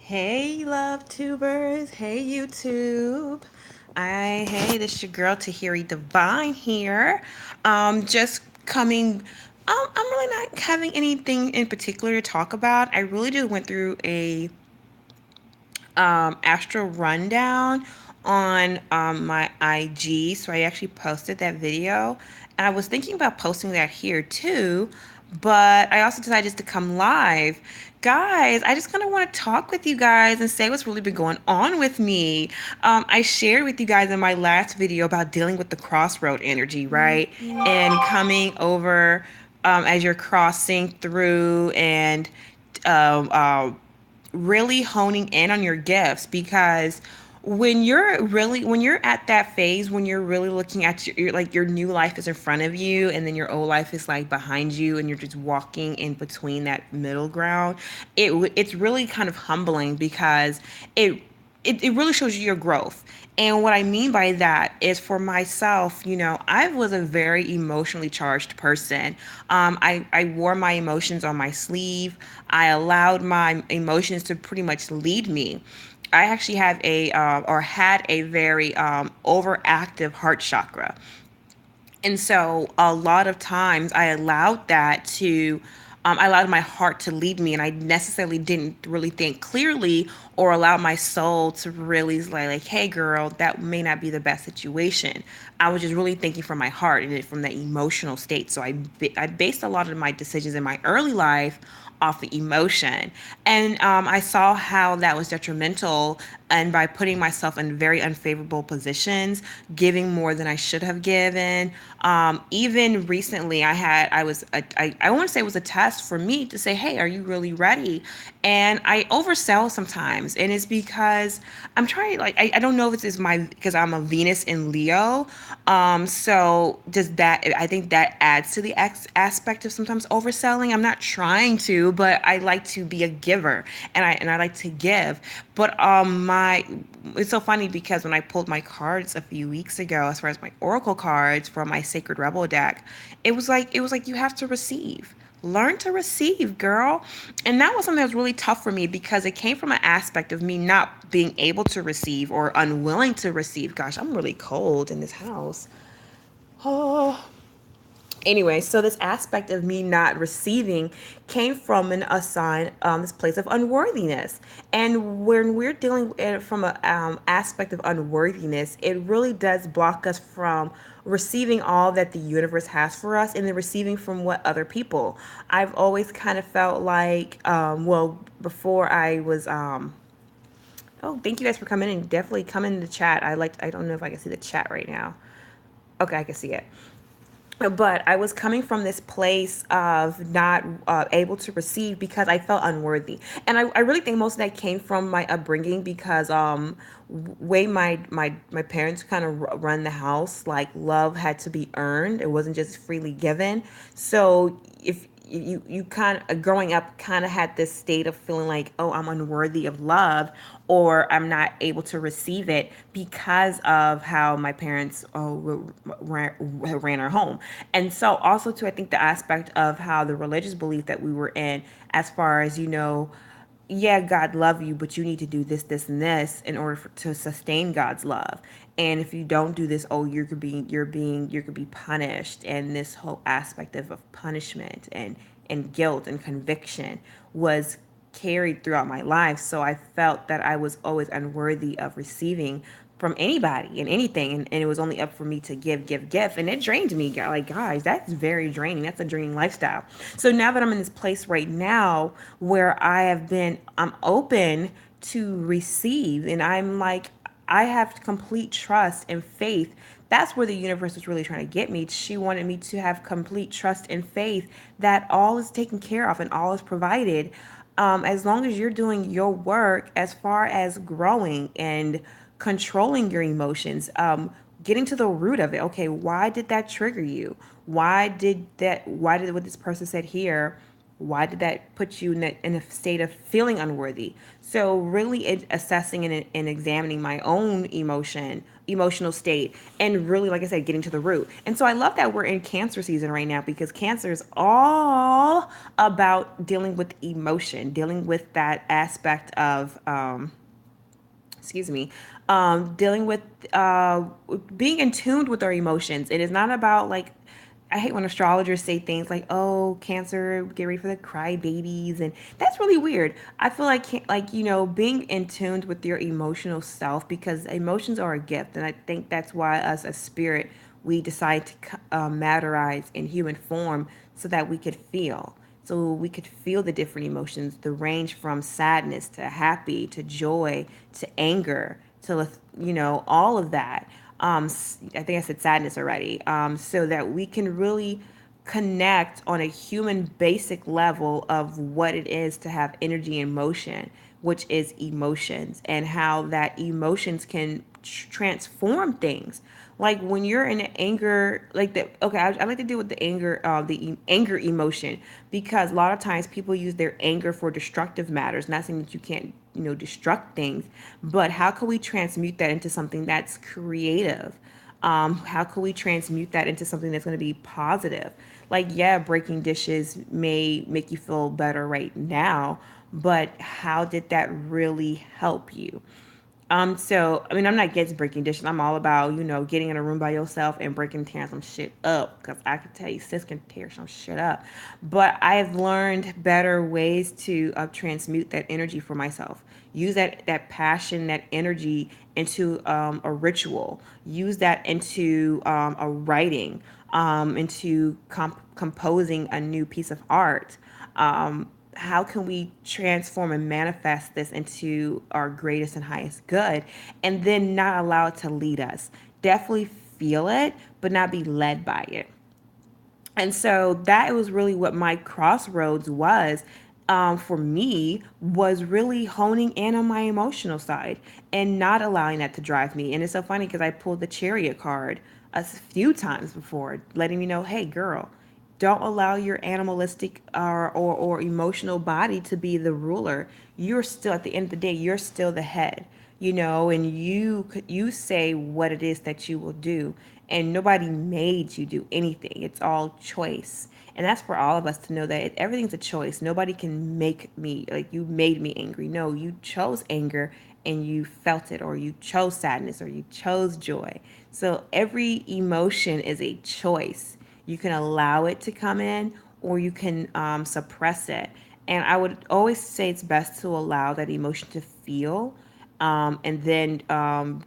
Hey, love tubers. Hey, YouTube. Hey, this your girl Tahiri Divine here. Just coming. I'm really not having anything in particular to talk about. I really just went through a astral rundown on my IG, so I actually posted that video. And I was thinking about posting that here too, but I also decided just to come live. Guys, I just kind of want to talk with you guys and say what's really been going on with me. I shared with you guys in my last video about dealing with the crossroad energy, right? And coming over as you're crossing through and um, uh, really honing in on your gifts, because when you're at that phase when you're really looking at like your new life is in front of you and then your old life is like behind you and you're just walking in between that middle ground, it's really kind of humbling because it really shows you your growth. And what I mean by that is, for myself, I was a very emotionally charged person. I wore my emotions on my sleeve. I allowed my emotions to pretty much lead me. I actually have or had a very overactive heart chakra. And so a lot of times I allowed my heart to lead me, and I necessarily didn't really think clearly or allow my soul to really like, hey, girl, that may not be the best situation. I was just really thinking from my heart and from that emotional state. So I based a lot of my decisions in my early life off the emotion. And I saw how that was detrimental. And by putting myself in very unfavorable positions, giving more than I should have given. Even recently, I want to say it was a test for me to say, hey, are you really ready? And I oversell sometimes. And it's because I'm trying, like, I don't know if it's because I'm a Venus in Leo. So does that, I think that adds to the aspect of sometimes overselling. I'm not trying to, but I like to be a giver, and I like to give. But my it's so funny because when I pulled my cards a few weeks ago, as far as my oracle cards from my Sacred Rebel deck, it was like you have to receive. Learn to receive, girl. And that was something that was really tough for me because it came from an aspect of me not being able to receive or unwilling to receive. Gosh, I'm really cold in this house. Oh, anyway, so this aspect of me not receiving came from a sign, this place of unworthiness. And when we're dealing from an aspect of unworthiness, it really does block us from receiving all that the universe has for us, and then receiving from what other people. I've always kind of felt like, before I was, oh, thank you guys for coming in. Definitely come in the chat. I don't know if I can see the chat right now. Okay, I can see it. But I was coming from this place of not able to receive because I felt unworthy. And I really think most of that came from my upbringing, because way my parents kind of run the house, like love had to be earned. It wasn't just freely given. So if you kind of, growing up, kind of had this state of feeling like, oh, I'm unworthy of love, or I'm not able to receive it because of how my parents ran our home. And so also too, I think the aspect of how the religious belief that we were in, as far as, yeah, God love you, but you need to do this, this, and this in order to sustain God's love. And if you don't do this, oh, you could be punished. And this whole aspect of punishment and guilt and conviction was carried throughout my life. So I felt that I was always unworthy of receiving from anybody and anything. And it was only up for me to give, give, give. And it drained me. Like, guys, that's very draining. That's a draining lifestyle. So now that I'm in this place right now where I'm open to receive, and I'm like, I have complete trust and faith. That's where the universe was really trying to get me. She wanted me to have complete trust and faith that all is taken care of and all is provided. As long as you're doing your work as far as growing and controlling your emotions, getting to the root of it. Okay, why did that trigger you? Why did what this person said here? Why did that put you in a state of feeling unworthy? So really assessing and examining my own emotional state, and really, like I said, getting to the root. And so I love that we're in Cancer season right now, because Cancer is all about dealing with emotion, dealing with that aspect of excuse me, dealing with being in tune with our emotions. It is not about, like, I hate when astrologers say things like, "Oh, Cancer, get ready for the cry babies," and that's really weird. I feel like, being in tune with your emotional self, because emotions are a gift, and I think that's why us as spirit, we decide to materialize in human form so that we could feel. So we could feel the different emotions, the range from sadness to happy to joy to anger to, all of that. I think I said sadness already. So that we can really connect on a human basic level of what it is to have energy and motion, which is emotions, and how that emotions can transform things. Like when you're in anger, like that. Okay, I like to deal with the anger, anger emotion, because a lot of times people use their anger for destructive matters. Not saying that you can't, destruct things, but how can we transmute that into something that's creative? How can we transmute that into something that's going to be positive? Like, yeah, breaking dishes may make you feel better right now, but how did that really help you? So I mean, I'm not against breaking dishes. I'm all about, getting in a room by yourself and tearing some shit up. Cause I can tell you, sis can tear some shit up. But I've learned better ways to transmute that energy for myself. Use that passion, that energy into a ritual. Use that into a writing, into composing a new piece of art. How can we transform and manifest this into our greatest and highest good, and then not allow it to lead us? Definitely feel it, but not be led by it. And so that was really what my crossroads was, for me, was really honing in on my emotional side and not allowing that to drive me. And it's so funny because I pulled the Chariot card a few times before, letting me know, hey, girl, don't allow your animalistic or emotional body to be the ruler. You're still, at the end of the day, you're still the head, and you say what it is that you will do, and nobody made you do anything. It's all choice. And that's for all of us to know that everything's a choice. Nobody can make me, like, you made me angry. No, you chose anger and you felt it, or you chose sadness, or you chose joy. So every emotion is a choice. You can allow it to come in, or you can suppress it. And I would always say it's best to allow that emotion to feel, and then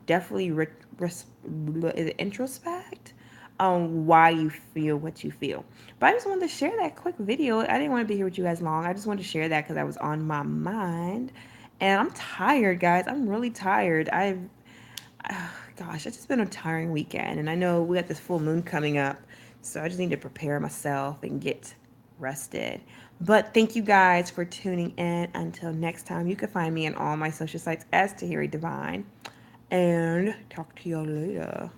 definitely is it introspect on why you feel what you feel. But I just wanted to share that quick video. I didn't want to be here with you guys long. I just wanted to share that because that was on my mind. And I'm tired, guys. I'm really tired. Gosh, it's just been a tiring weekend. And I know we got this full moon coming up. So I just need to prepare myself and get rested. But thank you guys for tuning in. Until next time, you can find me on all my social sites as Tahiri Divine. And talk to y'all later.